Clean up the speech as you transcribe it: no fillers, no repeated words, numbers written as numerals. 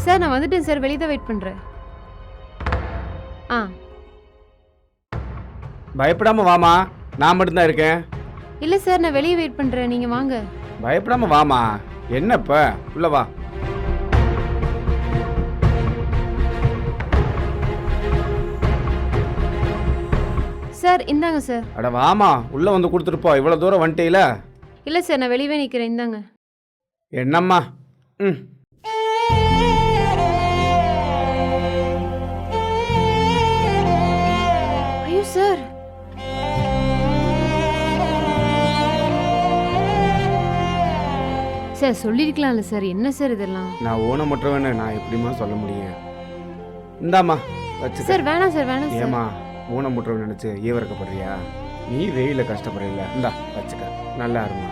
Sir நான் வந்துட்டேன் sir, வெளியே தான் வெயிட் பண்ணுறேன். ஆ பயப்படாம வாமா, நான் மட்டும்தான் இருக்கேன். இல்லை சார், நான் வெளியே வெயிட் பண்ணுறேன், நீங்கள் வாங்க. பயப்படாம வாமா. என்னப்ப உள்ள வா. சார் இந்தாங்க சார். அட வாமா, உள்ள வந்து கொடுத்துட்டு போ. இவ்வளோ தூரம் வந்துட்டீல. இல்லை சார், நான் வெளியவே நிற்கிறேன், இந்தாங்க. என்னம்மா? ம். ஐயோ சார், சார் சொல்லியிருக்கலாம்ல சார், என்ன சார் இதெல்லாம்? நான் ஊனமுற்றவன்னு நான் எப்படிமா சொல்ல முடியும்? இந்தாம்மா வச்சு. சார் வேணாம் சார், வேணாம் சார். ஏமா ஊனமுற்றவன் நினைச்சு ஈவரக்கப்படுறியா? நீ வெயில கஷ்டப்படுறீங்களா? இந்தா வச்சுக்க, நல்லா இருமா.